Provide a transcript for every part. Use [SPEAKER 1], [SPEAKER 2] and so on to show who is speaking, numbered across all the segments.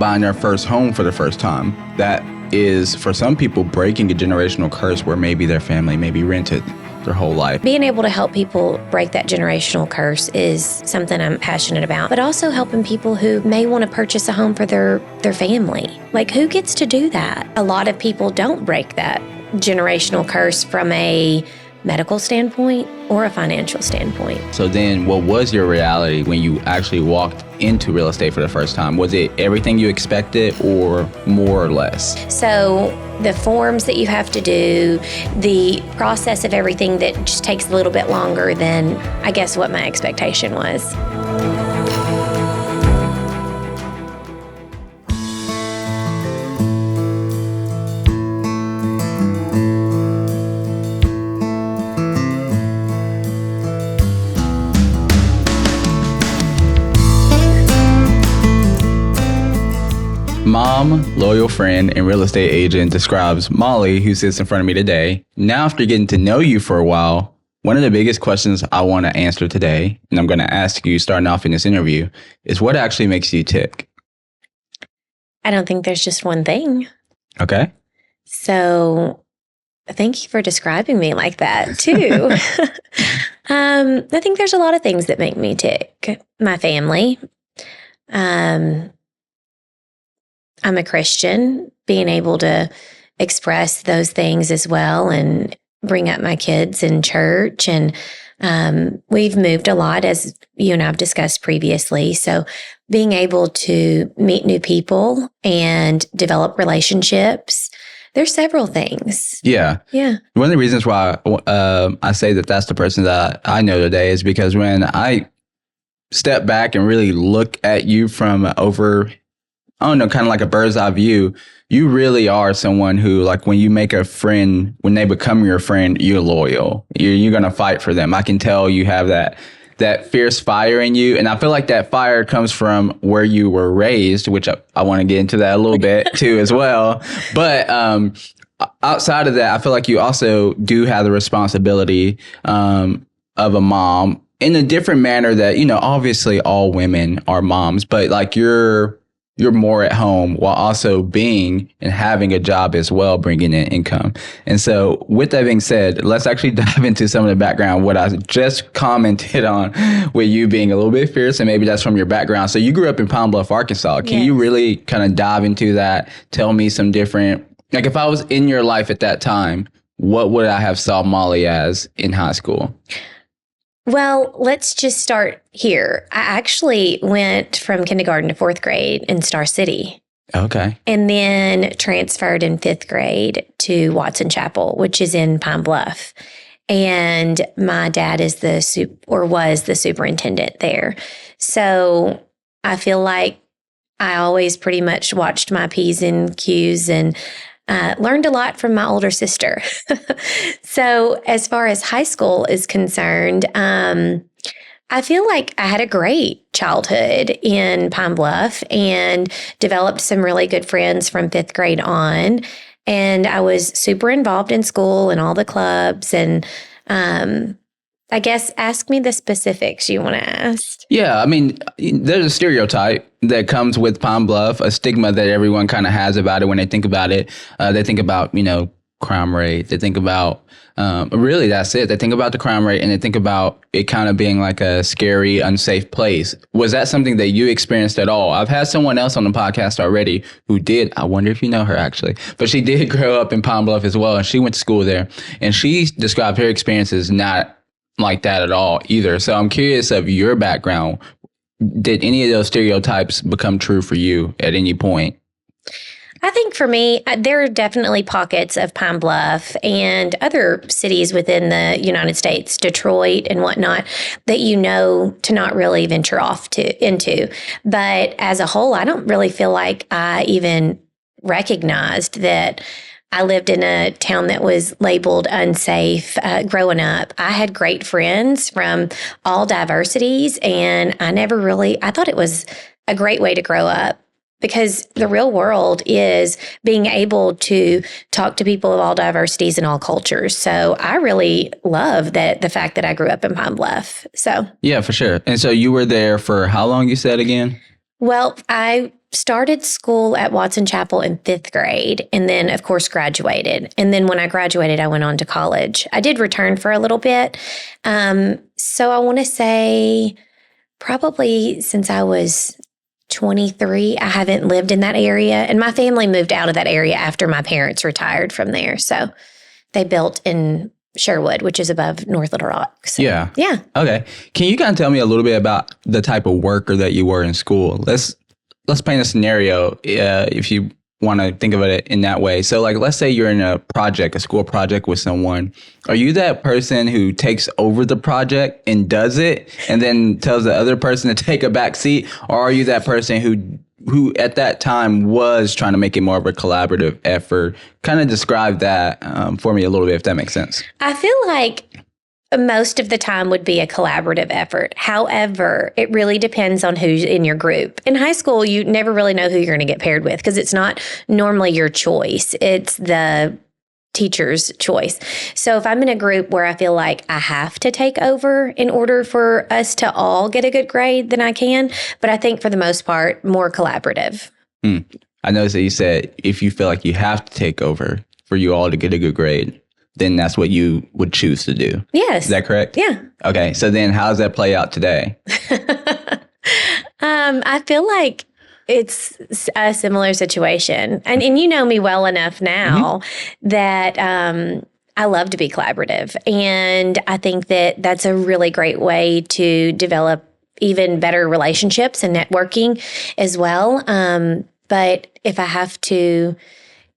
[SPEAKER 1] buying their first home for the first time. That is, for some people, breaking a generational curse where maybe their family maybe rented their whole life.
[SPEAKER 2] Being able to help people break that generational curse is something I'm passionate about, but also helping people who may want to purchase a home for their family. Like, who gets to do that? A lot of people don't break that generational curse from a medical standpoint or a financial standpoint.
[SPEAKER 1] So then what was your reality when you actually walked into real estate for the first time? Was it everything you expected or more or less?
[SPEAKER 2] So the forms that you have to do, the process of everything that just takes a little bit longer than I guess what my expectation was.
[SPEAKER 1] Mom, loyal friend, and real estate agent describes Molly, who sits in front of me today. Now, after getting to know you for a while, one of the biggest questions I want to answer today, and I'm going to ask you starting off in this interview, is what actually makes you tick?
[SPEAKER 2] I don't think there's just one thing.
[SPEAKER 1] Okay.
[SPEAKER 2] So thank you for describing me like that, too. I think there's a lot of things that make me tick. My family. I'm a Christian, being able to express those things as well and bring up my kids in church. And we've moved a lot, as you and I have discussed previously. So being able to meet new people and develop relationships, there's several things.
[SPEAKER 1] Yeah.
[SPEAKER 2] Yeah.
[SPEAKER 1] One of the reasons why I say that that's the person that I know today is because when I step back and really look at you from over, I don't know, kind of like a bird's eye view, you really are someone who, like, when you make a friend, when they become your friend, you're loyal. You're going to fight for them. I can tell you have that fierce fire in you. And I feel like that fire comes from where you were raised, which I want to get into that a little bit too as well. But outside of that, I feel like you also do have the responsibility of a mom in a different manner that, you know, obviously all women are moms, but like you're more at home while also being and having a job as well, bringing in income. And so with that being said, let's actually dive into some of the background, what I just commented on with you being a little bit fierce, and maybe that's from your background. So you grew up in Pine Bluff, Arkansas. Can you really kind of dive into that? Tell me some different, like if I was in your life at that time, what would I have saw Molly as in high school?
[SPEAKER 2] Well, let's just start here. I actually went from kindergarten to fourth grade in Star City.
[SPEAKER 1] Okay.
[SPEAKER 2] And then transferred in fifth grade to Watson Chapel, which is in Pine Bluff. And my dad is was the superintendent there. So I feel like I always pretty much watched my P's and Q's and learned a lot from my older sister. So as far as high school is concerned, I feel like I had a great childhood in Pine Bluff and developed some really good friends from fifth grade on. And I was super involved in school and all the clubs. And I guess ask me the specifics you want to ask. Yeah,
[SPEAKER 1] I mean, there's a stereotype that comes with Pine Bluff, a stigma that everyone kind of has about it when they think about it. They think about, you know, crime rate. They think about, really, that's it. They think about the crime rate and they think about it kind of being like a scary, unsafe place. Was that something that you experienced at all? I've had someone else on the podcast already who did. I wonder if you know her, actually. But she did grow up in Pine Bluff as well. And she went to school there. And she described her experiences not like that at all either. So I'm curious of your background. Did any of those stereotypes become true for you at any point?
[SPEAKER 2] I think for me, there are definitely pockets of Pine Bluff and other cities within the United States, Detroit and whatnot, that you know to not really venture off into. But as a whole, I don't really feel like I even recognized that I lived in a town that was labeled unsafe growing up. I had great friends from all diversities, and I thought it was a great way to grow up. Because the real world is being able to talk to people of all diversities and all cultures. So I really love the fact that I grew up in Pine Bluff. So
[SPEAKER 1] yeah, for sure. And so you were there for how long, you said again?
[SPEAKER 2] Well, I started school at Watson Chapel in 5th grade and then, of course, graduated. And then when I graduated, I went on to college. I did return for a little bit. So I want to say probably since I was 23, I haven't lived in that area. And my family moved out of that area after my parents retired from there. So they built in Sherwood, which is above North Little Rock. So,
[SPEAKER 1] Yeah.
[SPEAKER 2] Yeah.
[SPEAKER 1] Okay. Can you kind of tell me a little bit about the type of worker that you were in school? Let's paint a scenario if you want to think of it in that way. So like, let's say you're in a school project with someone. Are you that person who takes over the project and does it and then tells the other person to take a back seat? Or are you that person who at that time was trying to make it more of a collaborative effort? Kind of describe that for me a little bit, if that makes sense.
[SPEAKER 2] I feel like most of the time would be a collaborative effort. However, it really depends on who's in your group. In high school, you never really know who you're going to get paired with because it's not normally your choice. It's the teacher's choice. So if I'm in a group where I feel like I have to take over in order for us to all get a good grade, then I can. But I think for the most part, more collaborative.
[SPEAKER 1] I noticed that you said if you feel like you have to take over for you all to get a good grade, then that's what you would choose to do.
[SPEAKER 2] Yes.
[SPEAKER 1] Is that correct?
[SPEAKER 2] Yeah.
[SPEAKER 1] Okay. So then how does that play out today?
[SPEAKER 2] I feel like it's a similar situation. And you know me well enough now that I love to be collaborative. And I think that that's a really great way to develop even better relationships and networking as well. But if I have to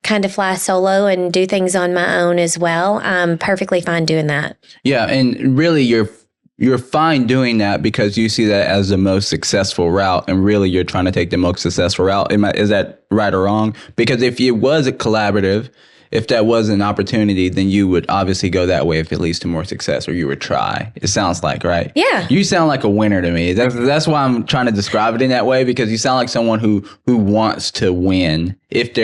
[SPEAKER 2] kind of fly solo and do things on my own as well, I'm perfectly fine doing that.
[SPEAKER 1] Yeah. And really you're fine doing that because you see that as the most successful route, and really you're trying to take the most successful route. Is that right or wrong? Because if it was a collaborative, if that was an opportunity, then you would obviously go that way if it leads to more success, or you would try. It sounds like, right?
[SPEAKER 2] Yeah.
[SPEAKER 1] You sound like a winner to me. That's why I'm trying to describe it in that way, because you sound like someone who wants to win if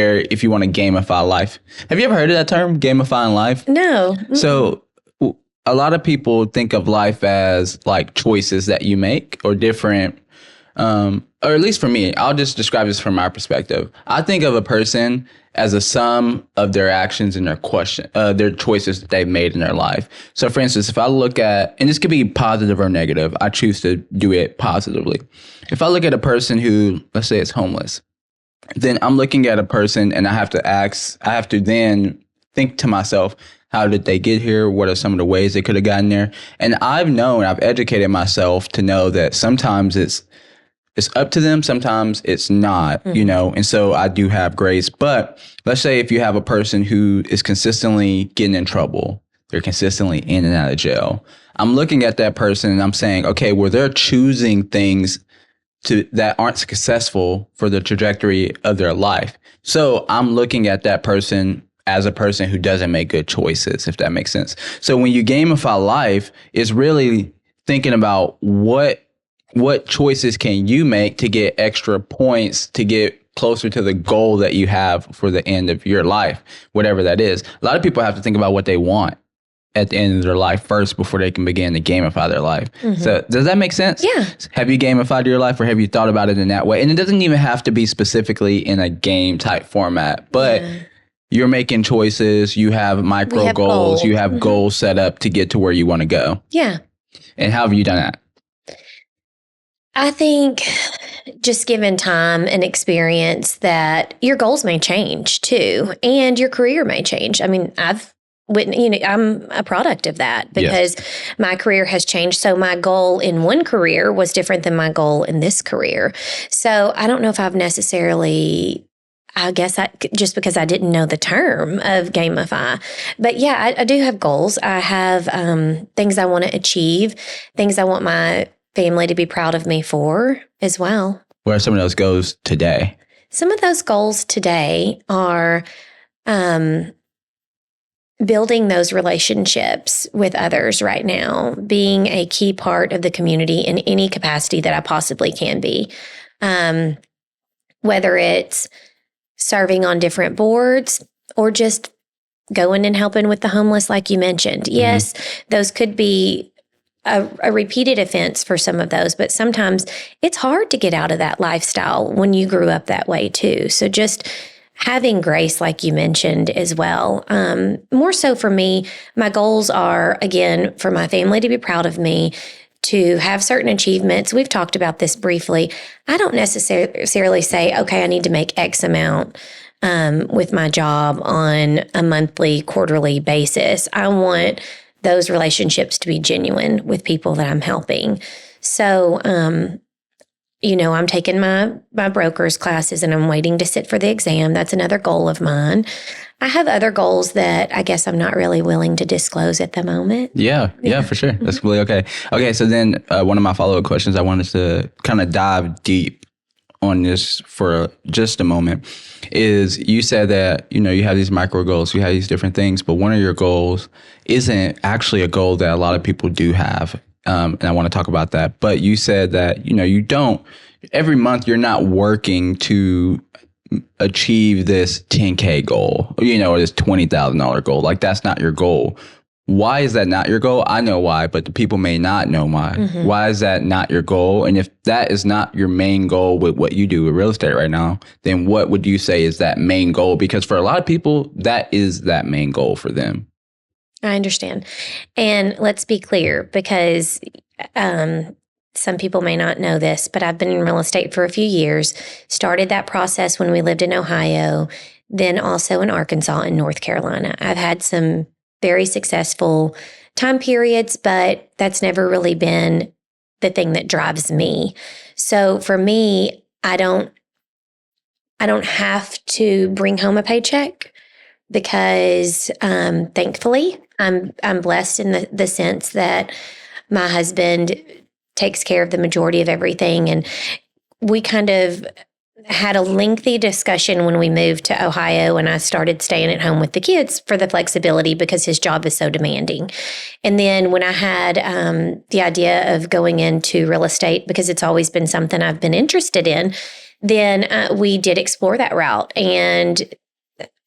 [SPEAKER 1] you want to gamify life. Have you ever heard of that term, gamifying life?
[SPEAKER 2] No.
[SPEAKER 1] So a lot of people think of life as like choices that you make or different, or at least for me, I'll just describe this from my perspective. I think of a person as a sum of their actions and their choices that they've made in their life. So for instance, if I look at, and this could be positive or negative, I choose to do it positively. If I look at a person who, let's say, is homeless, then I'm looking at a person and I have to then think to myself, how did they get here? What are some of the ways they could have gotten there? And I've educated myself to know that sometimes it's up to them. Sometimes it's not, and so I do have grace. But let's say if you have a person who is consistently getting in trouble, they're consistently in and out of jail. I'm looking at that person and I'm saying, okay, well, they're choosing things that aren't successful for the trajectory of their life. So I'm looking at that person as a person who doesn't make good choices, if that makes sense. So when you gamify life, it's really thinking about what choices can you make to get extra points to get closer to the goal that you have for the end of your life, whatever that is. A lot of people have to think about what they want at the end of their life first before they can begin to gamify their life. So does that make sense?
[SPEAKER 2] Yeah.
[SPEAKER 1] Have you gamified your life, or have you thought about it in that way? And it doesn't even have to be specifically in a game type format, but you're making choices. You have micro goals. You have goals set up to get to where you want to go.
[SPEAKER 2] Yeah.
[SPEAKER 1] And how have you done that?
[SPEAKER 2] I think just given time and experience that your goals may change too, and your career may change. I mean, I'm a product of that because my career has changed. So my goal in one career was different than my goal in this career. So I don't know if I've necessarily, just because I didn't know the term of gamify. But yeah, I do have goals. I have things I want to achieve, things I want my family to be proud of me for as well.
[SPEAKER 1] What are some of those goals today?
[SPEAKER 2] Some of those goals today are building those relationships with others right now, being a key part of the community in any capacity that I possibly can be. Whether it's serving on different boards or just going and helping with the homeless, like you mentioned. Yes, those could be a repeated offense for some of those, but sometimes it's hard to get out of that lifestyle when you grew up that way too. So just having grace, like you mentioned as well. More so for me, my goals are, again, for my family to be proud of me, to have certain achievements. We've talked about this briefly. I don't necessarily say, okay, I need to make X amount with my job on a monthly, quarterly basis. I want those relationships to be genuine with people that I'm helping. So, I'm taking my broker's classes and I'm waiting to sit for the exam. That's another goal of mine. I have other goals that I guess I'm not really willing to disclose at the moment.
[SPEAKER 1] Yeah, for sure. That's really okay. Okay, so then one of my follow-up questions, I wanted to kind of dive deep on this for just a moment, is you said that, you have these micro goals, you have these different things, but one of your goals isn't actually a goal that a lot of people do have. And I want to talk about that. But you said that, you don't, every month you're not working to achieve this 10K goal, or this $20,000 goal. Like, that's not your goal. Why is that not your goal? I know why, but the people may not know why. Mm-hmm. Why is that not your goal? And if that is not your main goal with what you do with real estate right now, then what would you say is that main goal? Because for a lot of people, that is that main goal for them.
[SPEAKER 2] I understand. And let's be clear, because some people may not know this, but I've been in real estate for a few years, started that process when we lived in Ohio, then also in Arkansas and North Carolina. I've had some very successful time periods, but that's never really been the thing that drives me. So for me, I don't have to bring home a paycheck because thankfully I'm blessed in the sense that my husband takes care of the majority of everything. And we kind of had a lengthy discussion when we moved to Ohio and I started staying at home with the kids for the flexibility because his job is so demanding. And then when I had the idea of going into real estate, because it's always been something I've been interested in, then we did explore that route. And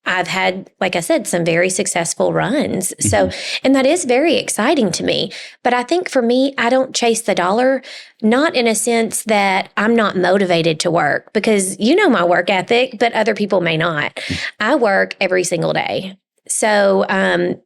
[SPEAKER 2] I've had, like I said, some very successful runs. Mm-hmm. So, and that is very exciting to me. But I think for me, I don't chase the dollar, not in a sense that I'm not motivated to work, because my work ethic, but other people may not. I work every single day. So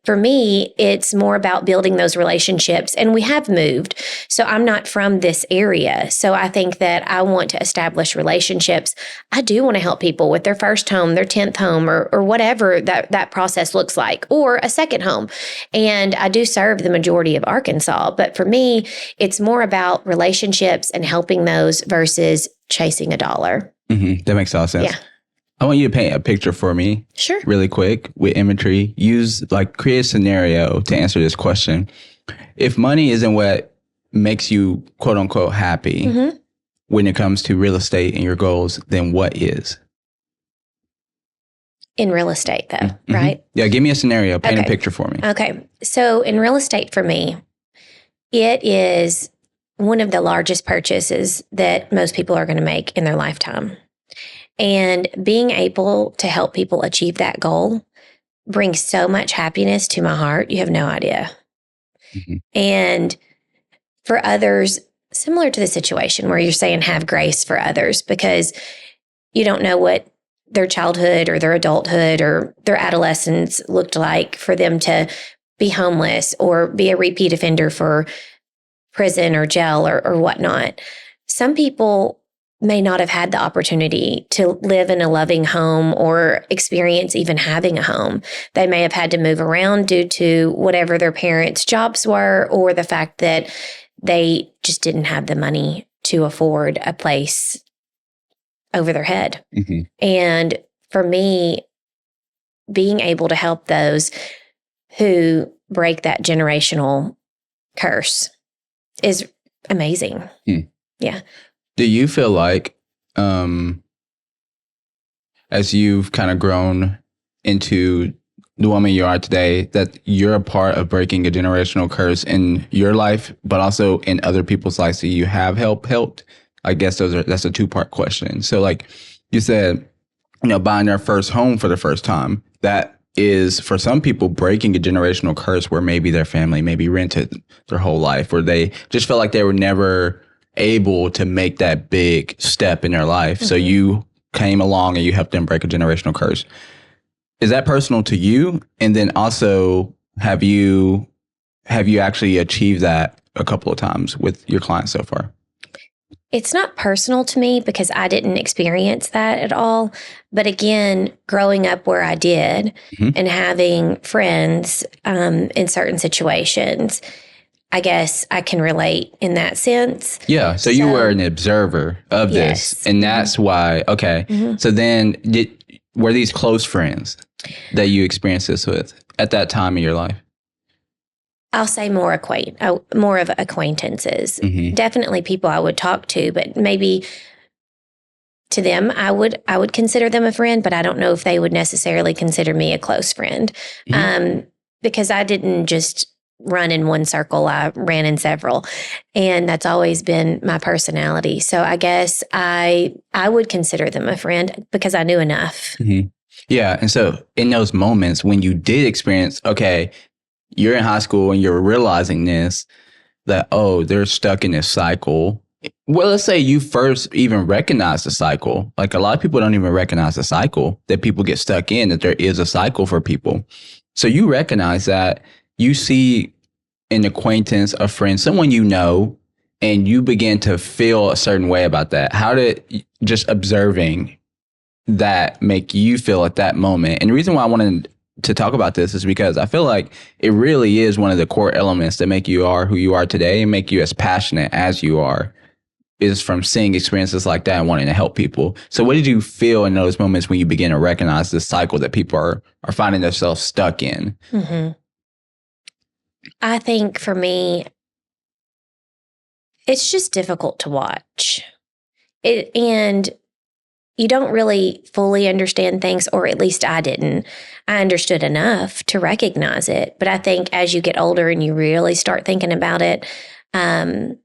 [SPEAKER 2] for me, it's more about building those relationships. And we have moved. So I'm not from this area. So I think that I want to establish relationships. I do want to help people with their first home, their 10th home, or whatever that process looks like, or a second home. And I do serve the majority of Arkansas. But for me, it's more about relationships and helping those versus chasing a dollar.
[SPEAKER 1] Mm-hmm. That makes a lot of sense. Yeah. I want you to paint a picture for me. Sure. Really quick with imagery. Create a scenario to answer this question. If money isn't what makes you quote unquote happy mm-hmm. when it comes to real estate and your goals, then what is?
[SPEAKER 2] In real estate though, mm-hmm. right?
[SPEAKER 1] Yeah. Give me a scenario. Paint a picture for me.
[SPEAKER 2] Okay. So in real estate for me, it is one of the largest purchases that most people are going to make in their lifetime. And being able to help people achieve that goal brings so much happiness to my heart. You have no idea. Mm-hmm. And for others, similar to the situation where you're saying have grace for others, because you don't know what their childhood or their adulthood or their adolescence looked like for them to be homeless or be a repeat offender for prison or jail or whatnot. Some people may not have had the opportunity to live in a loving home or experience even having a home. They may have had to move around due to whatever their parents' jobs were, or the fact that they just didn't have the money to afford a place over their head. Mm-hmm. And for me, being able to help those who break that generational curse is amazing. Mm. Yeah.
[SPEAKER 1] Do you feel like, as you've kind of grown into the woman you are today, that you're a part of breaking a generational curse in your life, but also in other people's lives that you have helped? I guess that's a two-part question. So like you said, buying their first home for the first time, that is for some people breaking a generational curse where maybe their family maybe rented their whole life, or they just felt like they were never able to make that big step in their life. So you came along and you helped them break a generational curse. Is that personal to you? And then also, have you actually achieved that a couple of times with your clients so far?
[SPEAKER 2] It's not personal to me because I didn't experience that at all. But again, growing up where I did and having friends in certain situations, I guess I can relate in that sense.
[SPEAKER 1] Yeah. So you were an observer of
[SPEAKER 2] Yes.
[SPEAKER 1] this. And that's why, okay. So then were these close friends that you experienced this with at that time in your life?
[SPEAKER 2] I'll say more of acquaintances. Definitely people I would talk to, but maybe to them I would consider them a friend, but I don't know if they would necessarily consider me a close friend. Because I didn't just run in one circle, I ran in several. And that's always been my personality. So I guess I would consider them a friend because I knew enough.
[SPEAKER 1] Yeah. And so in those moments when you did experience, okay, you're in high school and you're realizing this, that, oh, they're stuck in this cycle. Well, let's say you first even recognize the cycle. Like a lot of people don't even recognize the cycle that people get stuck in, that there is a cycle for people. So you recognize that, you see an acquaintance, a friend, someone you know, and you begin to feel a certain way about that. How did just observing that make you feel at that moment? And the reason why I wanted to talk about this is because I feel like it really is one of the core elements that make you are who you are today and make you as passionate as you are, is from seeing experiences like that and wanting to help people. So what did you feel in those moments when you begin to recognize this cycle that people are finding themselves stuck in?
[SPEAKER 2] I think for me, it's just difficult to watch it, and you don't really fully understand things, or at least I didn't. I understood enough to recognize it. But I think as you get older and you really start thinking about it, I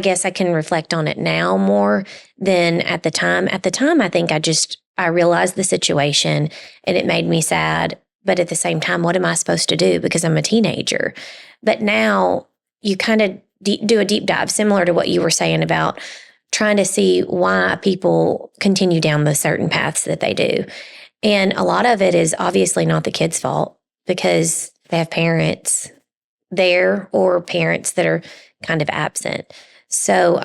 [SPEAKER 2] guess I can reflect on it now more than at the time. At the time, I think I realized the situation and it made me sad. But at the same time, what am I supposed to do? Because I'm a teenager. But now you kind of do a deep dive, similar to what you were saying about trying to see why people continue down the certain paths that they do. And a lot of it is obviously not the kid's fault because they have parents there or parents that are kind of absent. So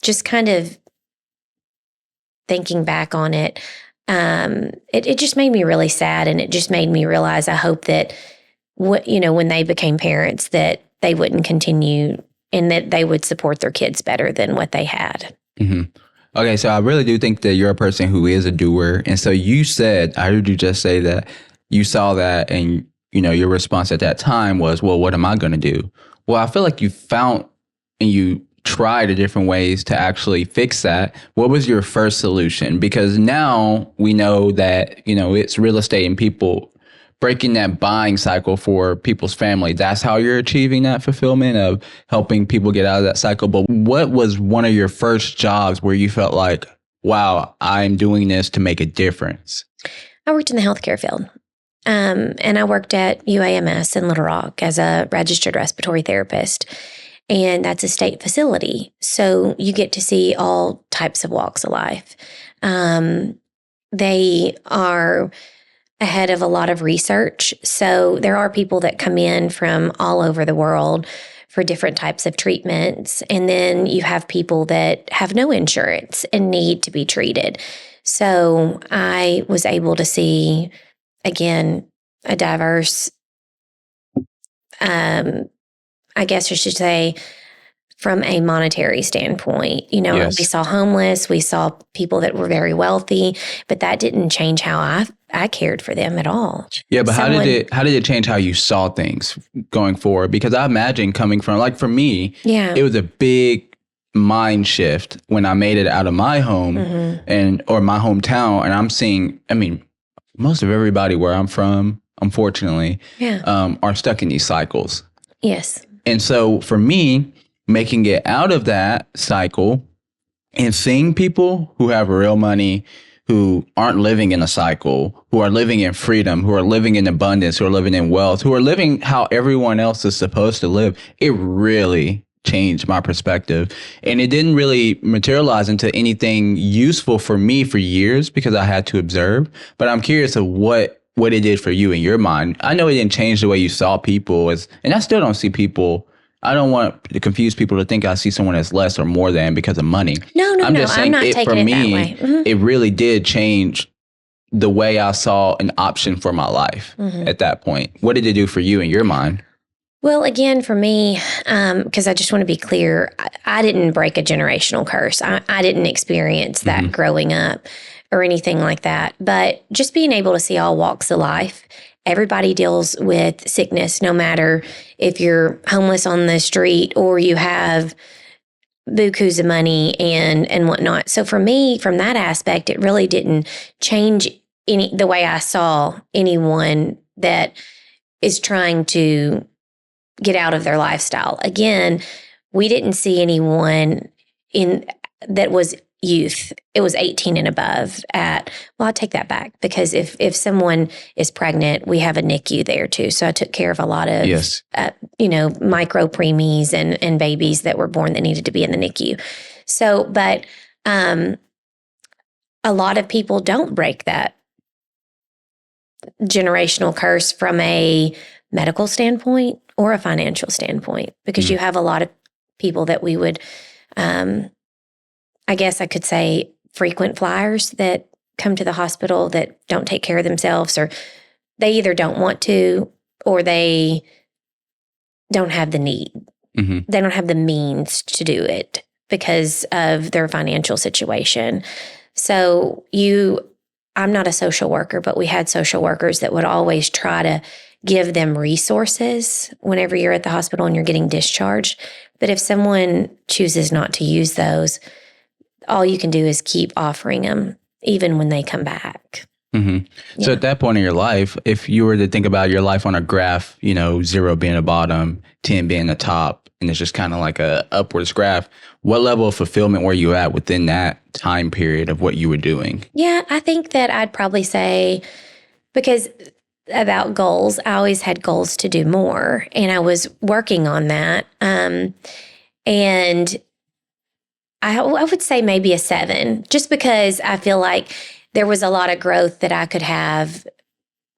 [SPEAKER 2] just kind of thinking back on it, it just made me really sad. And it just made me realize, I hope that, when they became parents, that they wouldn't continue and that they would support their kids better than what they had.
[SPEAKER 1] Okay, so I really do think that you're a person who is a doer. And so you said, I heard you just say that you saw that and, your response at that time was, well, what am I going to do? Well, I feel like you found and you tried the different ways to actually fix that. What was your first solution? Because now we know that, it's real estate and people breaking that buying cycle for people's family. That's how you're achieving that fulfillment of helping people get out of that cycle. But what was one of your first jobs where you felt like, wow, I'm doing this to make a difference?
[SPEAKER 2] I worked in the healthcare field. And I worked at UAMS in Little Rock as a registered respiratory therapist. And that's a state facility. So you get to see all types of walks of life. They are ahead of a lot of research. So there are people that come in from all over the world for different types of treatments. And then you have people that have no insurance and need to be treated. So I was able to see, again, a diverse, I guess I should say, from a monetary standpoint.
[SPEAKER 1] Yes.
[SPEAKER 2] We saw homeless, we saw people that were very wealthy, but that didn't change how I cared for them at all.
[SPEAKER 1] Yeah, but how did it change how you saw things going forward? Because I imagine coming from, like for me, it was a big mind shift when I made it out of my home or my hometown, and I'm seeing, most of everybody where I'm from, unfortunately, are stuck in these cycles.
[SPEAKER 2] Yes.
[SPEAKER 1] And so for me, making it out of that cycle and seeing people who have real money, who aren't living in a cycle, who are living in freedom, who are living in abundance, who are living in wealth, who are living how everyone else is supposed to live, it really changed my perspective. And it didn't really materialize into anything useful for me for years because I had to observe. But I'm curious of what it did for you in your mind. I know it didn't change the way you saw people and I still don't see people. I don't want to confuse people to think I see someone as less or more than because of money.
[SPEAKER 2] No,
[SPEAKER 1] I'm just saying
[SPEAKER 2] I'm not taking
[SPEAKER 1] for
[SPEAKER 2] it
[SPEAKER 1] me,
[SPEAKER 2] that way. Mm-hmm.
[SPEAKER 1] it really did change the way I saw an option for my life at that point. What did it do for you in your mind?
[SPEAKER 2] Well, again, for me, because I just want to be clear, I didn't break a generational curse. I didn't experience that growing up or anything like that. But just being able to see all walks of life, everybody deals with sickness, no matter if you're homeless on the street or you have bukus of money and whatnot. So for me, from that aspect, it really didn't change the way I saw anyone that is trying to get out of their lifestyle. Again, we didn't see anyone that was youth. It was 18 and above well, I take that back because if someone is pregnant, we have a NICU there too. So I took care of a lot of, micro preemies and babies that were born that needed to be in the NICU. So, but a lot of people don't break that generational curse from a medical standpoint or a financial standpoint, because you have a lot of people that we would, I guess I could say, frequent flyers that come to the hospital that don't take care of themselves, or they either don't want to, or they don't have the need. Mm-hmm. They don't have the means to do it because of their financial situation. So I'm not a social worker, but we had social workers that would always try to give them resources whenever you're at the hospital and you're getting discharged. But if someone chooses not to use those, all you can do is keep offering them even when they come back.
[SPEAKER 1] Mm-hmm. Yeah. So at that point in your life, if you were to think about your life on a graph, 0 being the bottom, 10 being the top, and it's just kind of like a upwards graph, what level of fulfillment were you at within that time period of what you were doing? Yeah,
[SPEAKER 2] I think that I'd probably say, because about goals, I always had goals to do more, and I was working on that. And I would say maybe a 7, just because I feel like there was a lot of growth that I could have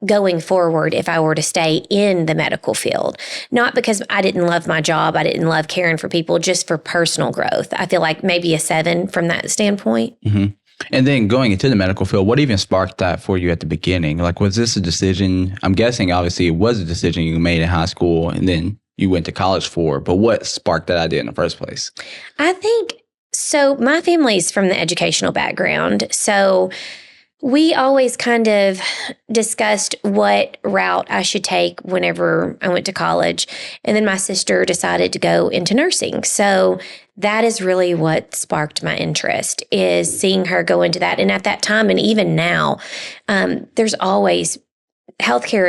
[SPEAKER 2] going forward if I were to stay in the medical field. Not because I didn't love my job, I didn't love caring for people, just for personal growth. I feel like maybe a 7 from that standpoint.
[SPEAKER 1] Mm-hmm. And then going into the medical field, what even sparked that for you at the beginning? Like, was this a decision? I'm guessing, obviously, it was a decision you made in high school and then you went to college for, but what sparked that idea in the first place?
[SPEAKER 2] I think, so my family's from the educational background. So we always kind of discussed what route I should take whenever I went to college. And then my sister decided to go into nursing. So that is really what sparked my interest, is seeing her go into that. And at that time, and even now, healthcare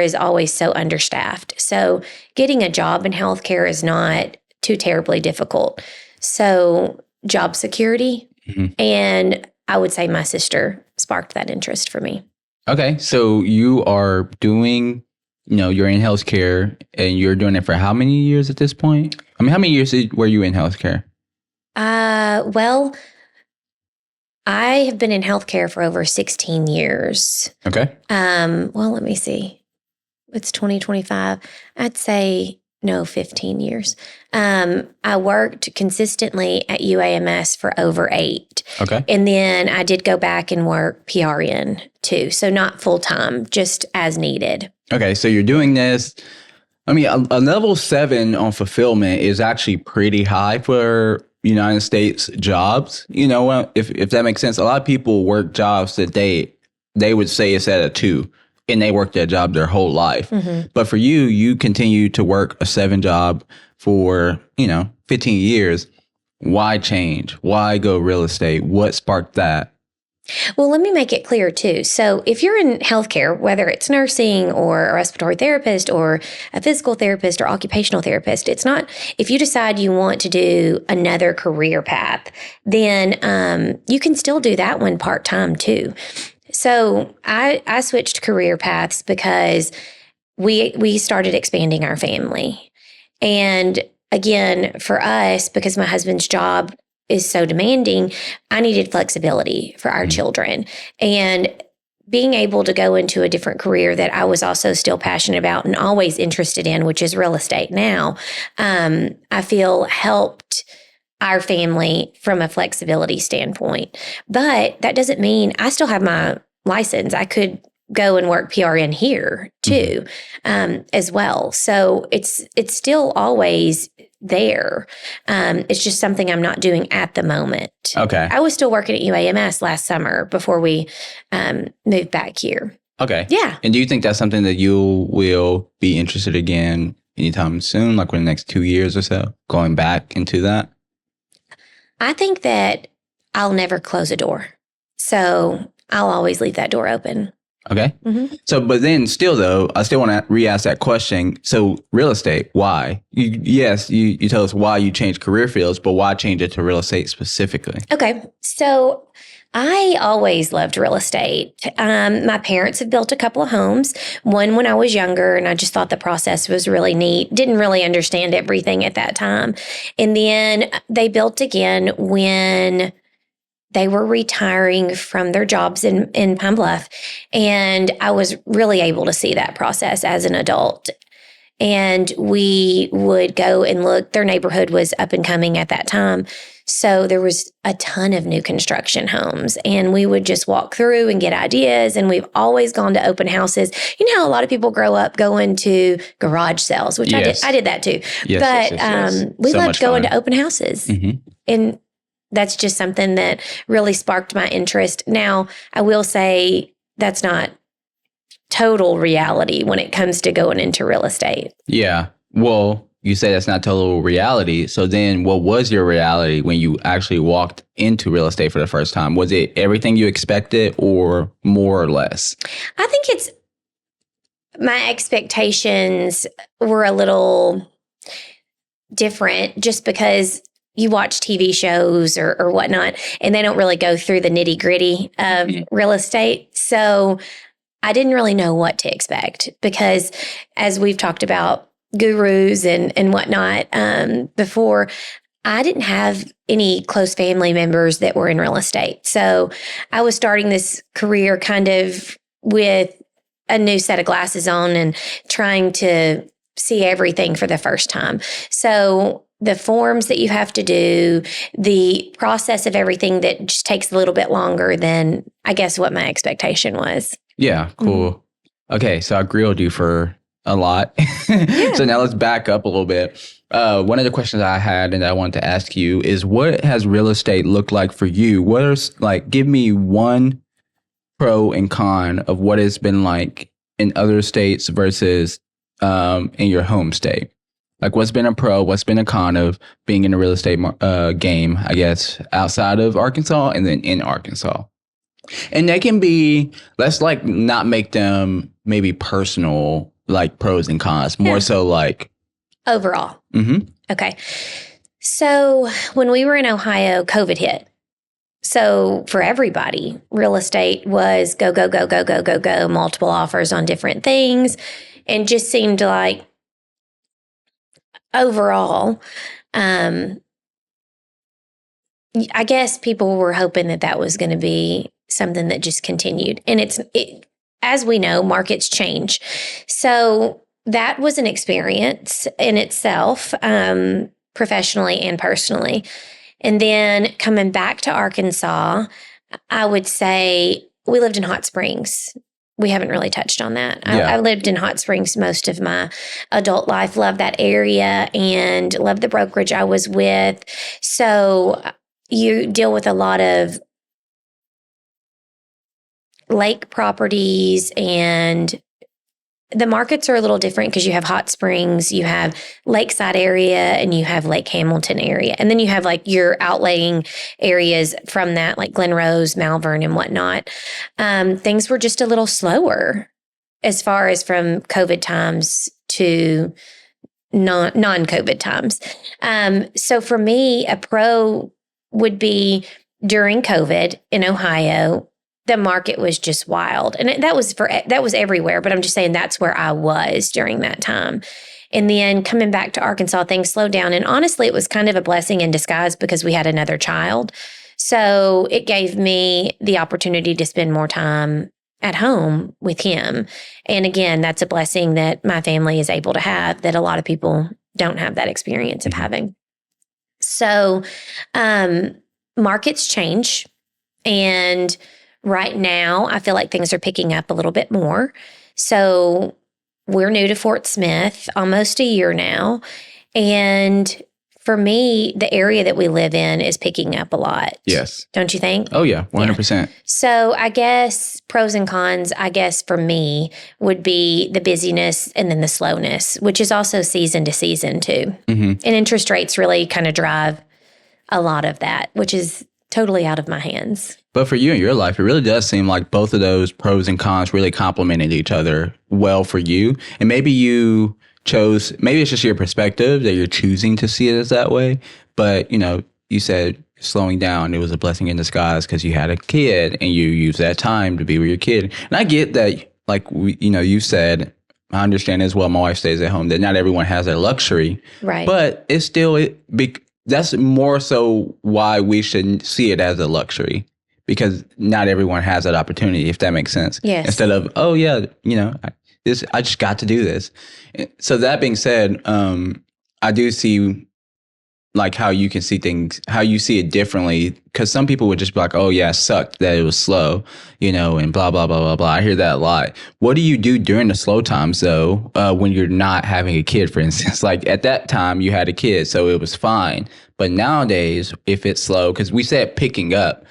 [SPEAKER 2] is always so understaffed. So getting a job in healthcare is not too terribly difficult. So job security, and I would say my sister sparked that interest for me.
[SPEAKER 1] Okay. So you are doing, you're in healthcare, and you're doing it for how many years at this point? I mean, how many years were you in healthcare?
[SPEAKER 2] Well, I have been in healthcare for over 16 years.
[SPEAKER 1] Okay.
[SPEAKER 2] Well, let me see. It's 2025. I'd say 15 years. I worked consistently at UAMS for over 8.
[SPEAKER 1] Okay.
[SPEAKER 2] And then I did go back and work PRN too. So not full time, just as needed. Okay.
[SPEAKER 1] So you're doing this. I mean, a level 7 on fulfillment is actually pretty high for United States jobs. If that makes sense. A lot of people work jobs that they would say it's at a 2. And they work that job their whole life. Mm-hmm. But for you continue to work a 7 job for, 15 years. Why change? Why go real estate? What sparked that?
[SPEAKER 2] Well, let me make it clear too. So, if you're in healthcare, whether it's nursing or a respiratory therapist or a physical therapist or occupational therapist, it's not, if you decide you want to do another career path, then you can still do that one part time too. So, I switched career paths because we started expanding our family. And again, for us, because my husband's job is so demanding, I needed flexibility for our children. And being able to go into a different career that I was also still passionate about and always interested in, which is real estate now, I feel helped our family from a flexibility standpoint. But that doesn't mean I still have my license. I could go and work PRN here too, as well. So it's still always there. It's just something I'm not doing at the moment.
[SPEAKER 1] Okay.
[SPEAKER 2] I was still working at UAMS last summer before we moved back here.
[SPEAKER 1] Okay.
[SPEAKER 2] Yeah.
[SPEAKER 1] And do you think that's something that you will be interested again anytime soon, like within the next 2 years or so, going back into that?
[SPEAKER 2] I think that I'll never close a door. So I'll always leave that door open.
[SPEAKER 1] Okay.
[SPEAKER 2] Mm-hmm.
[SPEAKER 1] So, but then still though, I still want to re-ask that question. So real estate, why? You tell us why you changed career fields, but why change it to real estate specifically?
[SPEAKER 2] Okay. So I always loved real estate. My parents have built a couple of homes, one when I was younger, and I just thought the process was really neat. Didn't really understand everything at that time. And then they built again when they were retiring from their jobs in Pine Bluff. And I was really able to see that process as an adult. And we would go and look. Their neighborhood was up and coming at that time. So there was a ton of new construction homes. And we would just walk through and get ideas. And we've always gone to open houses. You know how a lot of people grow up going to garage sales, which
[SPEAKER 1] Yes.
[SPEAKER 2] I did that too.
[SPEAKER 1] Yes,
[SPEAKER 2] But
[SPEAKER 1] yes.
[SPEAKER 2] we
[SPEAKER 1] So
[SPEAKER 2] loved
[SPEAKER 1] much
[SPEAKER 2] going
[SPEAKER 1] fun.
[SPEAKER 2] to open houses.
[SPEAKER 1] Mm-hmm.
[SPEAKER 2] And that's just something that really sparked my interest. Now, I will say that's not total reality when it comes to going into real estate.
[SPEAKER 1] Yeah. Well, you say that's not total reality. So then what was your reality when you actually walked into real estate for the first time? Was it everything you expected or more or less?
[SPEAKER 2] I think it's my expectations were a little different just because you watch TV shows or whatnot, and they don't really go through the nitty gritty of real estate. So I didn't really know what to expect because, as we've talked about gurus and whatnot before, I didn't have any close family members that were in real estate. So I was starting this career kind of with a new set of glasses on and trying to see everything for the first time. So the forms that you have to do, the process of everything that just takes a little bit longer than I guess what my expectation was.
[SPEAKER 1] Yeah, cool. Okay, so I grilled you for a lot. So now let's back up a little bit. One of the questions I had and I wanted to ask you is, what has real estate looked like for you? What is, like, give me one pro and con of what it's been like in other states versus in your home state. Like, what's been a pro, what's been a con of being in a real estate game, I guess, outside of Arkansas and then in Arkansas. And they can be, let's like not make them maybe personal, like pros and cons, more so like
[SPEAKER 2] overall.
[SPEAKER 1] Mm-hmm.
[SPEAKER 2] Okay. So when we were in Ohio, COVID hit. So for everybody, real estate was go, go, go, go, go, go, go, multiple offers on different things. And just seemed like overall, I guess people were hoping that that was going to be something that just continued. And as we know, markets change. So that was an experience in itself, professionally and personally. And then coming back to Arkansas, I would say we lived in Hot Springs. We haven't really touched on that.
[SPEAKER 1] Yeah.
[SPEAKER 2] I lived in Hot Springs most of my adult life, loved that area and loved the brokerage I was with. So you deal with a lot of lake properties and the markets are a little different because you have Hot Springs, you have Lakeside area, and you have Lake Hamilton area. And then you have like your outlying areas from that, like Glen Rose, Malvern, and whatnot. Things were just a little slower as far as from COVID times to non-COVID times. So for me, a pro would be during COVID in Ohio, the market was just wild. And that was everywhere, but I'm just saying that's where I was during that time. And then coming back to Arkansas, things slowed down. And honestly, it was kind of a blessing in disguise because we had another child. So it gave me the opportunity to spend more time at home with him. And again, that's a blessing that my family is able to have that a lot of people don't have that experience of having. So markets change. And right now, I feel like things are picking up a little bit more. So we're new to Fort Smith, almost a year now. And for me, the area that we live in is picking up a lot.
[SPEAKER 1] Yes.
[SPEAKER 2] Don't you think?
[SPEAKER 1] Oh, yeah, 100%.
[SPEAKER 2] Yeah. So I guess pros and cons, I guess for me, would be the busyness and then the slowness, which is also season to season too. Mm-hmm. And interest rates really kind of drive a lot of that, which is totally out of my hands.
[SPEAKER 1] But for you in your life, it really does seem like both of those pros and cons really complemented each other well for you. And maybe you chose, maybe it's just your perspective that you're choosing to see it as that way. But, you said slowing down, it was a blessing in disguise because you had a kid and you used that time to be with your kid. And I get that, like, you said, I understand as well, my wife stays at home, that not everyone has that luxury.
[SPEAKER 2] Right.
[SPEAKER 1] But it's still, that's more so why we should see it as a luxury. Because not everyone has that opportunity, if that makes sense.
[SPEAKER 2] Yes.
[SPEAKER 1] Instead of, oh yeah, I just got to do this. So that being said, I do see like how you can see things, how you see it differently. Because some people would just be like, oh yeah, it sucked that it was slow, and blah, blah, blah, blah, blah. I hear that a lot. What do you do during the slow times though, when you're not having a kid, for instance? Like at that time you had a kid, so it was fine. But nowadays, if it's slow, because we said picking up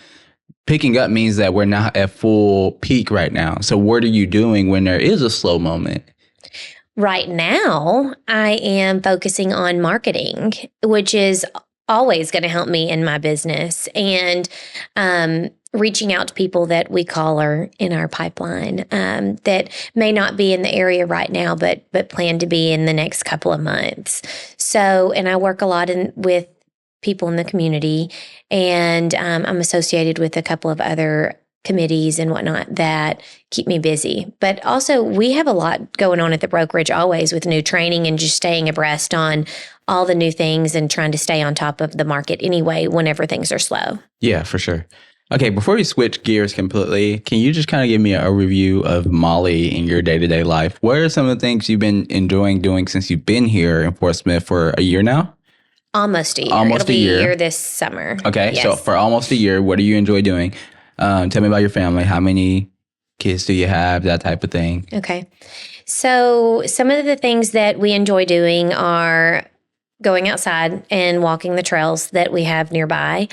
[SPEAKER 1] means that we're not at full peak right now. So what are you doing when there is a slow moment?
[SPEAKER 2] Right now, I am focusing on marketing, which is always going to help me in my business, and reaching out to people that we call are in our pipeline that may not be in the area right now, but plan to be in the next couple of months. So, and I work a lot with people in the community, and I'm associated with a couple of other committees and whatnot that keep me busy. But also we have a lot going on at the brokerage always with new training and just staying abreast on all the new things and trying to stay on top of the market anyway whenever things are slow.
[SPEAKER 1] Yeah, for sure. Okay, before we switch gears completely, can you just kind of give me a review of Molly in your day-to-day life? What are some of the things you've been enjoying doing since you've been here in Fort Smith for a year now?
[SPEAKER 2] Almost a year. It'll be a year this summer.
[SPEAKER 1] Okay,
[SPEAKER 2] yes.
[SPEAKER 1] So for almost a year, what do you enjoy doing? Tell me about your family. How many kids do you have? That type of thing.
[SPEAKER 2] Okay. So some of the things that we enjoy doing are going outside and walking the trails that we have nearby.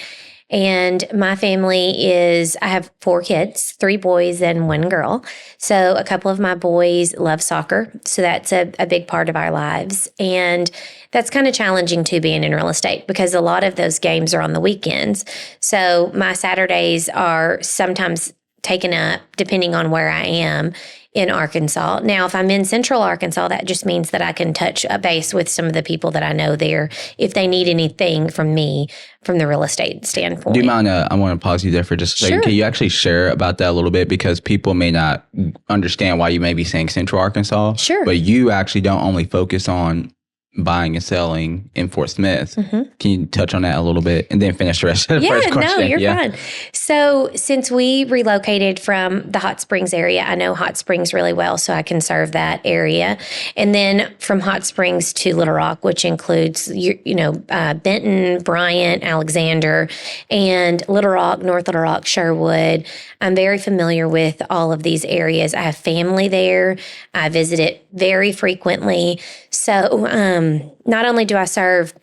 [SPEAKER 2] And my family I have 4 kids, 3 boys and 1 girl. So a couple of my boys love soccer. So that's a big part of our lives. And that's kind of challenging too, being in real estate, because a lot of those games are on the weekends. So my Saturdays are sometimes taken up depending on where I am in Arkansas. Now, if I'm in central Arkansas, that just means that I can touch a base with some of the people that I know there if they need anything from me from the real estate standpoint.
[SPEAKER 1] Do you mind, I want to pause you there for just a second.
[SPEAKER 2] Sure.
[SPEAKER 1] Can you actually share about that a little bit? Because people may not understand why you may be saying central Arkansas.
[SPEAKER 2] Sure.
[SPEAKER 1] But you actually don't only focus on buying and selling in Fort Smith. Mm-hmm. Can you touch on that a little bit and then finish the rest of the first question?
[SPEAKER 2] No, you're fine. So since we relocated from the Hot Springs area, I know Hot Springs really well, so I can serve that area. And then from Hot Springs to Little Rock, which includes, Benton, Bryant, Alexander, and Little Rock, North Little Rock, Sherwood. I'm very familiar with all of these areas. I have family there. I visit it very frequently. So not only do I serve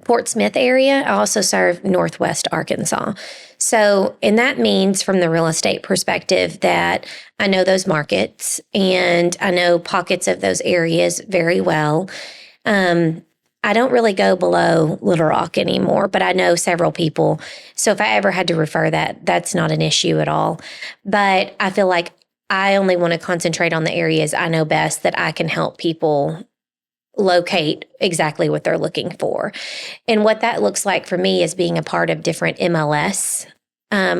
[SPEAKER 2] Fort Smith area, I also serve Northwest Arkansas. So, and that means from the real estate perspective that I know those markets and I know pockets of those areas very well. I don't really go below Little Rock anymore, but I know several people. So if I ever had to refer that, that's not an issue at all. But I feel like I only want to concentrate on the areas I know best that I can help people locate exactly what they're looking for. And what that looks like for me is being a part of different MLS,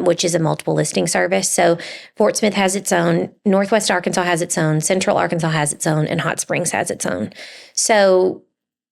[SPEAKER 2] which is a multiple listing service. So Fort Smith has its own, Northwest Arkansas has its own, Central Arkansas has its own, and Hot Springs has its own. So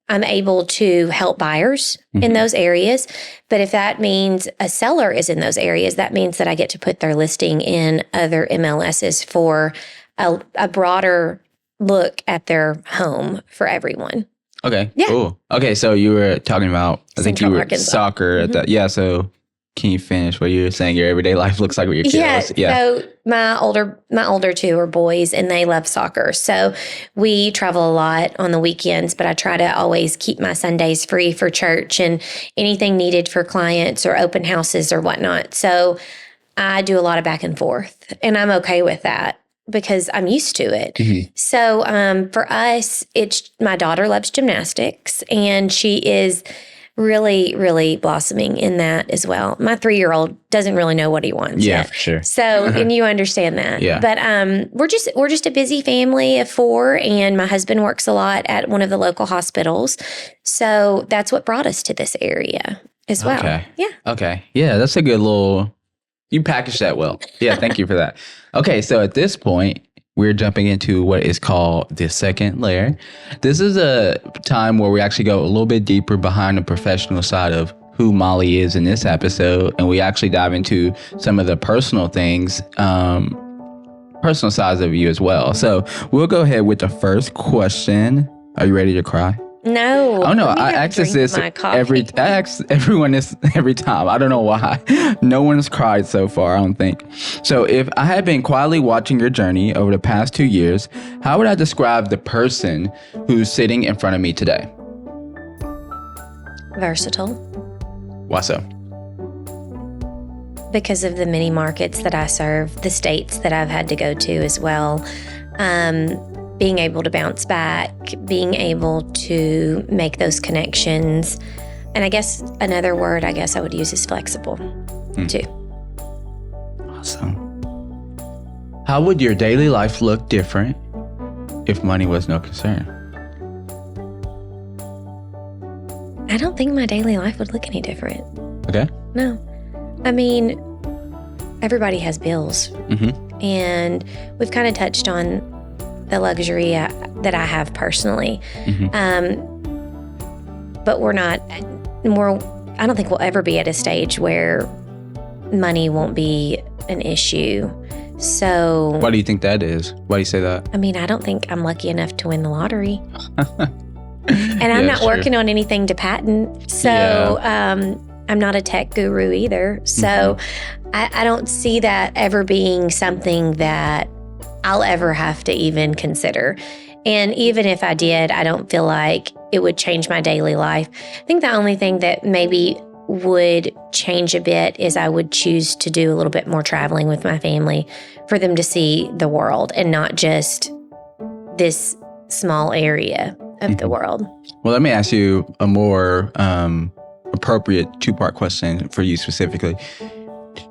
[SPEAKER 2] I'm able to help buyers in those areas. But if that means a seller is in those areas, that means that I get to put their listing in other MLSs for a broader look at their home for everyone.
[SPEAKER 1] Okay,
[SPEAKER 2] Yeah.
[SPEAKER 1] cool. Okay, so you were talking about, I think you
[SPEAKER 2] Central
[SPEAKER 1] were
[SPEAKER 2] Arkansas.
[SPEAKER 1] soccer at that. Yeah, so can you finish what you were saying? Your everyday life looks like with your kids.
[SPEAKER 2] Yeah. So my older two are boys and they love soccer. So we travel a lot on the weekends, but I try to always keep my Sundays free for church and anything needed for clients or open houses or whatnot. So I do a lot of back and forth and I'm okay with that because I'm used to it.
[SPEAKER 1] Mhm.
[SPEAKER 2] So for us, it's my daughter loves gymnastics and she is really, really blossoming in that as well. My 3-year-old doesn't really know what he wants
[SPEAKER 1] Yeah,
[SPEAKER 2] yet.
[SPEAKER 1] for sure.
[SPEAKER 2] So, and you understand that.
[SPEAKER 1] Yeah.
[SPEAKER 2] But we're just a busy family of 4, and my husband works a lot at one of the local hospitals. So that's what brought us to this area as well.
[SPEAKER 1] Okay.
[SPEAKER 2] Yeah.
[SPEAKER 1] Okay. Yeah, that's a good little, you packaged that well. Yeah, thank you for that. Okay, so at this point, we're jumping into what is called the second layer. This is a time where we actually go a little bit deeper behind the professional side of who Molly is in this episode. And we actually dive into some of the personal things, personal sides of you as well. So we'll go ahead with the first question. Are you ready to cry?
[SPEAKER 2] No.
[SPEAKER 1] Oh no,
[SPEAKER 2] let me
[SPEAKER 1] I
[SPEAKER 2] have a
[SPEAKER 1] ask
[SPEAKER 2] drink
[SPEAKER 1] this
[SPEAKER 2] of my coffee.
[SPEAKER 1] I ask everyone this every time. I don't know why. No one's cried so far, I don't think. So if I had been quietly watching your journey over the past 2 years, how would I describe the person who's sitting in front of me today?
[SPEAKER 2] Versatile.
[SPEAKER 1] Why so?
[SPEAKER 2] Because of the many markets that I serve, the states that I've had to go to as well. Being able to bounce back, being able to make those connections. And I guess another word I would use is flexible too.
[SPEAKER 1] Awesome. How would your daily life look different if money was no concern?
[SPEAKER 2] I don't think my daily life would look any different.
[SPEAKER 1] Okay.
[SPEAKER 2] No. I mean, everybody has bills.
[SPEAKER 1] Mm-hmm.
[SPEAKER 2] And we've kind of touched on the luxury that I have personally.
[SPEAKER 1] Mm-hmm.
[SPEAKER 2] But I don't think we'll ever be at a stage where money won't be an issue. So,
[SPEAKER 1] Why do you think that is? Why do you say that?
[SPEAKER 2] I mean, I don't think I'm lucky enough to win the lottery. And I'm not
[SPEAKER 1] true.
[SPEAKER 2] working on anything to patent. So, I'm not a tech guru either. So, I don't see that ever being something that I'll ever have to even consider. And even if I did, I don't feel like it would change my daily life. I think the only thing that maybe would change a bit is I would choose to do a little bit more traveling with my family for them to see the world and not just this small area of the world.
[SPEAKER 1] Well, let me ask you a more appropriate 2-part question for you specifically.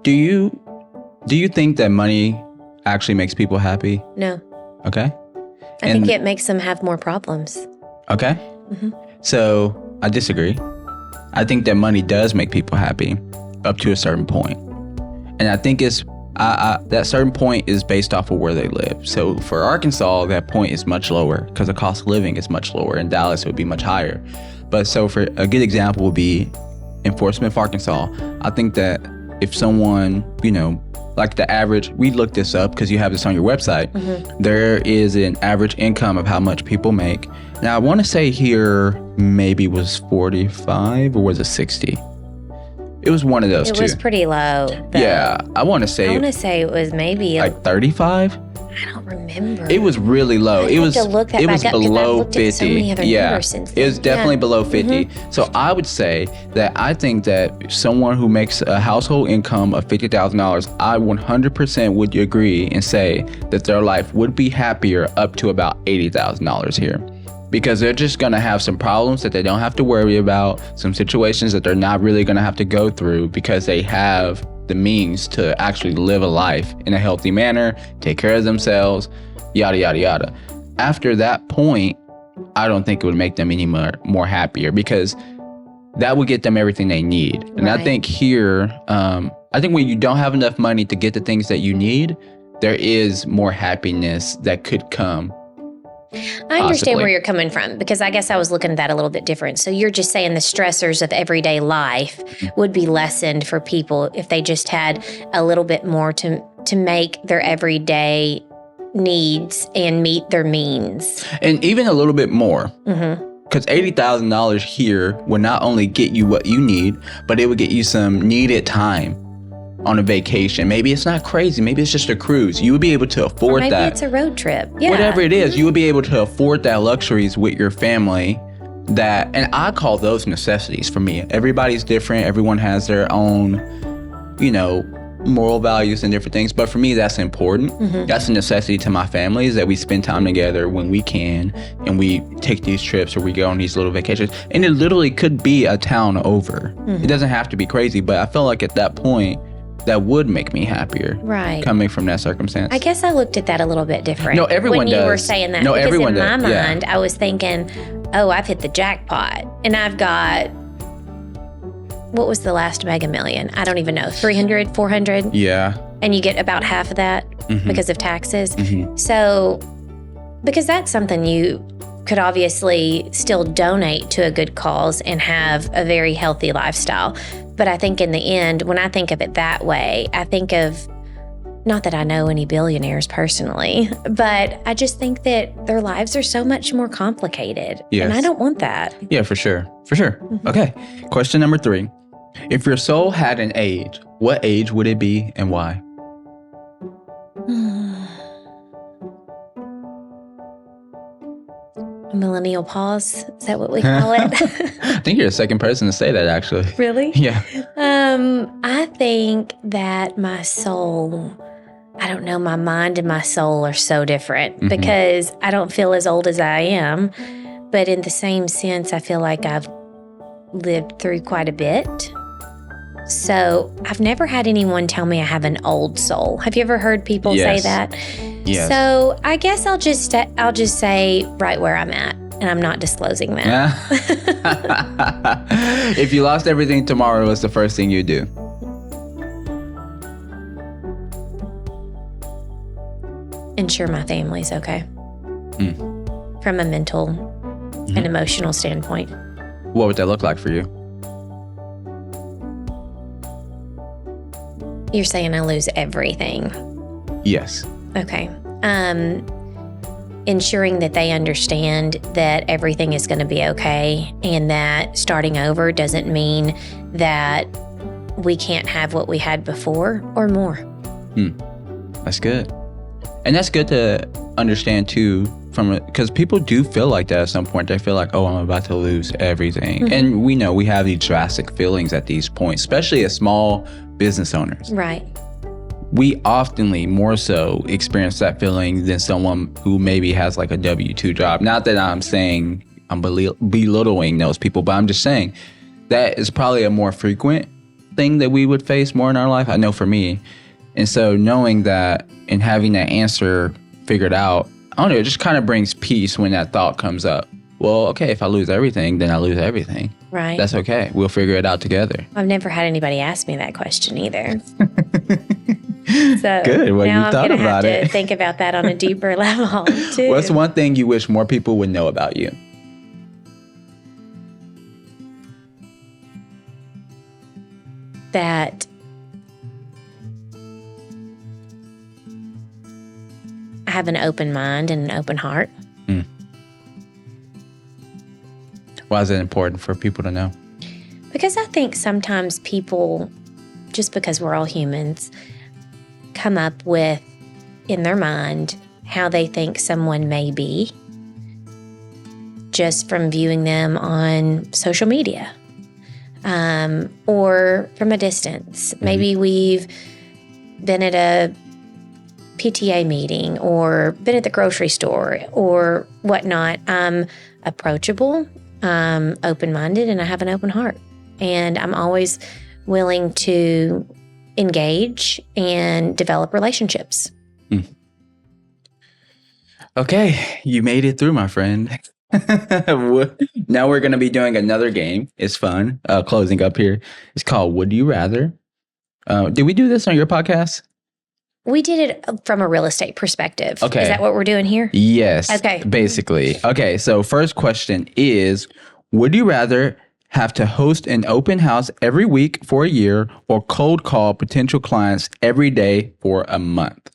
[SPEAKER 1] Do you think that money actually makes people happy?
[SPEAKER 2] No.
[SPEAKER 1] Okay.
[SPEAKER 2] I think it makes them have more problems.
[SPEAKER 1] Okay.
[SPEAKER 2] Mm-hmm.
[SPEAKER 1] So I disagree. I think that money does make people happy up to a certain point. And I think that certain point is based off of where they live. So for Arkansas, that point is much lower because the cost of living is much lower. In Dallas, it would be much higher. But so for a good example would be in Fort Smith, Arkansas, I think that if someone, like the average, we looked this up because you have this on your website. Mm-hmm. There is an average income of how much people make. Now, I want to say here maybe was 45 or was it 60? It was one of those two.
[SPEAKER 2] It was pretty low.
[SPEAKER 1] Yeah, I want to say
[SPEAKER 2] it was maybe
[SPEAKER 1] like 35.
[SPEAKER 2] I don't remember.
[SPEAKER 1] It was really low.
[SPEAKER 2] I have to look that
[SPEAKER 1] it
[SPEAKER 2] back
[SPEAKER 1] was
[SPEAKER 2] up 'cause I've
[SPEAKER 1] below
[SPEAKER 2] looked at
[SPEAKER 1] 50.
[SPEAKER 2] so many other numbers since
[SPEAKER 1] It was
[SPEAKER 2] then.
[SPEAKER 1] definitely
[SPEAKER 2] Yeah.
[SPEAKER 1] below 50. So I would say that I think that someone who makes a household income of $50,000, I 100% would agree and say that their life would be happier up to about $80,000 here. Because they're just going to have some problems that they don't have to worry about, some situations that they're not really going to have to go through because they have the means to actually live a life in a healthy manner, take care of themselves, yada, yada, yada. After that point, I don't think it would make them any more happier because that would get them everything they need. And I think here, I think when you don't have enough money to get the things that you need, there is more happiness that could come.
[SPEAKER 2] I understand
[SPEAKER 1] Possibly.
[SPEAKER 2] where you're coming from because I guess I was looking at that a little bit different. So you're just saying the stressors of everyday life would be lessened for people if they just had a little bit more to make their everyday needs and meet their means.
[SPEAKER 1] And even a little bit more.
[SPEAKER 2] Mm-hmm.
[SPEAKER 1] Because $80,000 here would not only get you what you need, but it would get you some needed time on a vacation. Maybe it's not crazy. Maybe it's just a cruise. You would be able to afford
[SPEAKER 2] Maybe
[SPEAKER 1] that.
[SPEAKER 2] it's a road trip. Yeah.
[SPEAKER 1] Whatever it is, you would be able to afford that luxuries with your family. And I call those necessities for me. Everybody's different. Everyone has their own, moral values and different things. But for me, that's important. Mm-hmm. That's a necessity to my family is that we spend time together when we can and we take these trips or we go on these little vacations. And it literally could be a town over. Mm-hmm. It doesn't have to be crazy, but I feel like at that point, that would make me happier.
[SPEAKER 2] Right.
[SPEAKER 1] Coming from that circumstance.
[SPEAKER 2] I guess I looked at that a little bit different.
[SPEAKER 1] No, everyone does.
[SPEAKER 2] When you were saying that.
[SPEAKER 1] No,
[SPEAKER 2] because
[SPEAKER 1] everyone
[SPEAKER 2] in my
[SPEAKER 1] does.
[SPEAKER 2] mind, I was thinking, oh, I've hit the jackpot. And I've got, what was the last Mega Million? I don't even know. 300, 400?
[SPEAKER 1] Yeah.
[SPEAKER 2] And you get about half of that because of taxes. Mm-hmm. So, because that's something you could obviously still donate to a good cause and have a very healthy lifestyle. But I think in the end, when I think of it that way, I think of, not that I know any billionaires personally, but I just think that their lives are so much more complicated.
[SPEAKER 1] Yes.
[SPEAKER 2] And I don't want that.
[SPEAKER 1] Yeah, for sure. For sure. Mm-hmm. Okay. Question number 3. If your soul had an age, what age would it be and why?
[SPEAKER 2] Millennial pause? Is that what we call it?
[SPEAKER 1] I think you're the second person to say that, actually.
[SPEAKER 2] Really?
[SPEAKER 1] Yeah.
[SPEAKER 2] I think that my soul, I don't know, my mind and my soul are so different because I don't feel as old as I am. But in the same sense, I feel like I've lived through quite a bit. So I've never had anyone tell me I have an old soul. Have you ever heard people say that?
[SPEAKER 1] Yes.
[SPEAKER 2] So I guess I'll just say right where I'm at, and I'm not disclosing that.
[SPEAKER 1] If you lost everything tomorrow, what's the first thing you do?
[SPEAKER 2] Ensure my family's okay. From a mental and emotional standpoint.
[SPEAKER 1] What would that look like for you?
[SPEAKER 2] You're saying I lose everything.
[SPEAKER 1] Yes.
[SPEAKER 2] Okay. Ensuring that they understand that everything is going to be okay and that starting over doesn't mean that we can't have what we had before or more.
[SPEAKER 1] That's good. And that's good to understand too, because people do feel like that at some point. They feel like, oh, I'm about to lose everything. And we know we have these drastic feelings at these points, especially as small business owners.
[SPEAKER 2] Right.
[SPEAKER 1] We oftenly more so experience that feeling than someone who maybe has like a W-2 job. Not that I'm saying I'm belittling those people, but I'm just saying that is probably a more frequent thing that we would face more in our life. I know for me. And so knowing that and having that answer figured out, I don't know, it just kind of brings peace when that thought comes up. Well, okay, if I lose everything, then I lose everything.
[SPEAKER 2] Right.
[SPEAKER 1] That's okay. We'll figure it out together.
[SPEAKER 2] I've never had anybody ask me that question either. So
[SPEAKER 1] good. Well,
[SPEAKER 2] now
[SPEAKER 1] you thought
[SPEAKER 2] I'm gonna
[SPEAKER 1] about
[SPEAKER 2] have
[SPEAKER 1] it.
[SPEAKER 2] to think about that on a deeper level too.
[SPEAKER 1] What's one thing you wish more people would know about you?
[SPEAKER 2] That I have an open mind and an open heart.
[SPEAKER 1] Why is it important for people to know?
[SPEAKER 2] Because I think sometimes people, just because we're all humans, come up with in their mind how they think someone may be just from viewing them on social media or from a distance. Mm-hmm. Maybe we've been at a PTA meeting or been at the grocery store or whatnot. I'm approachable, open-minded, and I have an open heart. And I'm always willing to engage and develop relationships.
[SPEAKER 1] Okay, you made it through, my friend. Now we're going to be doing another game. It's fun. Closing up here. It's called Would You Rather. Did we do this on your podcast?
[SPEAKER 2] We did it from a real estate perspective.
[SPEAKER 1] Okay.
[SPEAKER 2] Is that what we're doing here?
[SPEAKER 1] Yes.
[SPEAKER 2] Okay.
[SPEAKER 1] Basically. Okay, so first question is, would you rather have to host an open house every week for a year or cold call potential clients every day for a month?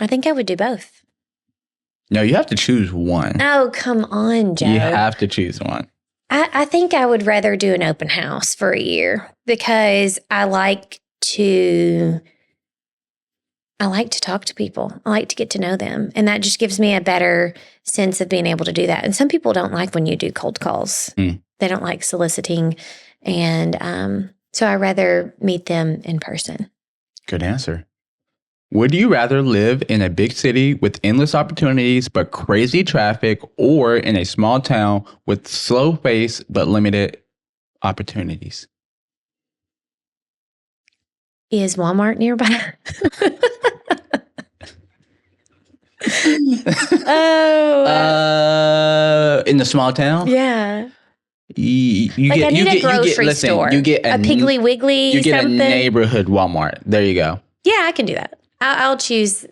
[SPEAKER 2] I think I would do both.
[SPEAKER 1] No, you have to choose one.
[SPEAKER 2] Oh, come on, Joe.
[SPEAKER 1] You have to choose one.
[SPEAKER 2] I think I would rather do an open house for a year because I like to talk to people. I like to get to know them. And that just gives me a better sense of being able to do that. And some people don't like when you do cold calls. They don't like soliciting. And so I'd rather meet them in person.
[SPEAKER 1] Good answer. Would you rather live in a big city with endless opportunities but crazy traffic, or in a small town with slow pace but limited opportunities?
[SPEAKER 2] Is Walmart nearby?
[SPEAKER 1] In the small town?
[SPEAKER 2] Yeah.
[SPEAKER 1] You
[SPEAKER 2] I need a grocery store.
[SPEAKER 1] You get
[SPEAKER 2] a Piggly Wiggly.
[SPEAKER 1] You get
[SPEAKER 2] something.
[SPEAKER 1] A neighborhood Walmart. There you go.
[SPEAKER 2] Yeah, I can do that. I'll choose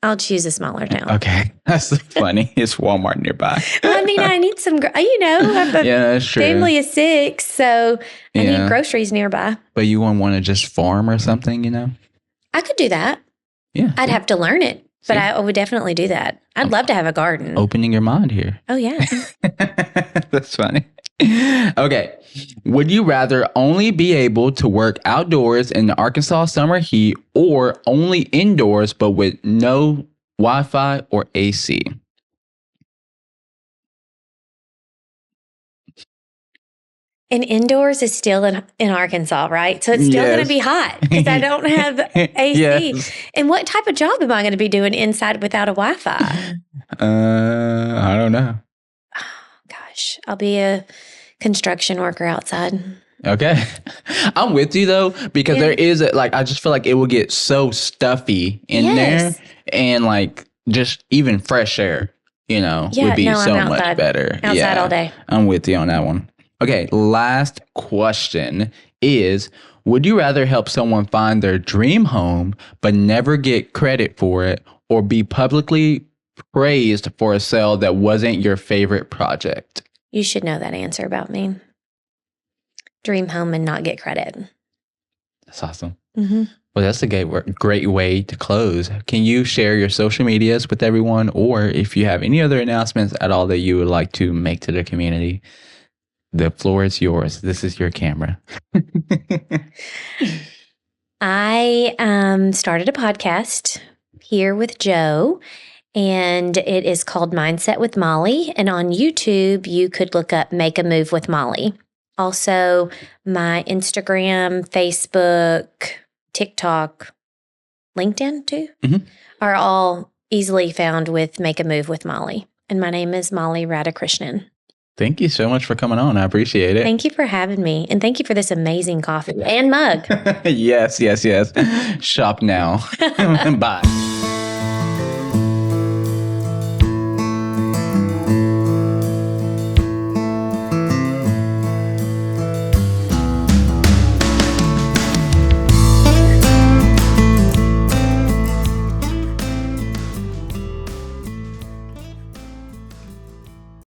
[SPEAKER 2] a smaller town.
[SPEAKER 1] Okay, that's funny. It's Walmart nearby.
[SPEAKER 2] I mean, I need some. I have a
[SPEAKER 1] that's true.
[SPEAKER 2] family of 6, so I need groceries nearby.
[SPEAKER 1] But you wouldn't want to just farm or something,
[SPEAKER 2] I could do that.
[SPEAKER 1] Yeah,
[SPEAKER 2] I'd have to learn it, but I would definitely do that. I'd love to have a garden.
[SPEAKER 1] Opening your mind here.
[SPEAKER 2] Oh yeah,
[SPEAKER 1] that's funny. Okay. Would you rather only be able to work outdoors in the Arkansas summer heat or only indoors but with no Wi-Fi or AC?
[SPEAKER 2] And indoors is still in Arkansas, right? So it's still going to be hot because I don't have AC. Yes. And what type of job am I going to be doing inside without a Wi-Fi?
[SPEAKER 1] I don't know.
[SPEAKER 2] Oh, gosh, I'll be a construction worker outside.
[SPEAKER 1] Okay. I'm with you though, because there is I just feel like it will get so stuffy in there, and just even fresh air, would be so much better.
[SPEAKER 2] Outside all day.
[SPEAKER 1] I'm with you on that one. Okay. Last question is, would you rather help someone find their dream home, but never get credit for it, or be publicly praised for a sale that wasn't your favorite project?
[SPEAKER 2] You should know that answer about me. Dream home and not get credit.
[SPEAKER 1] That's awesome. Mm-hmm. Well, that's a great way to close. Can you share your social medias with everyone, or if you have any other announcements at all that you would like to make to the community? The floor is yours. This is your camera.
[SPEAKER 2] I started a podcast here with Joe. And it is called Mindset with Molly. And on YouTube, you could look up Make a Move with Molly. Also, my Instagram, Facebook, TikTok, LinkedIn too, are all easily found with Make a Move with Molly. And my name is Molly Radhakrishnan.
[SPEAKER 1] Thank you so much for coming on. I appreciate it.
[SPEAKER 2] Thank you for having me. And thank you for this amazing coffee and mug.
[SPEAKER 1] Yes. Shop now. Bye.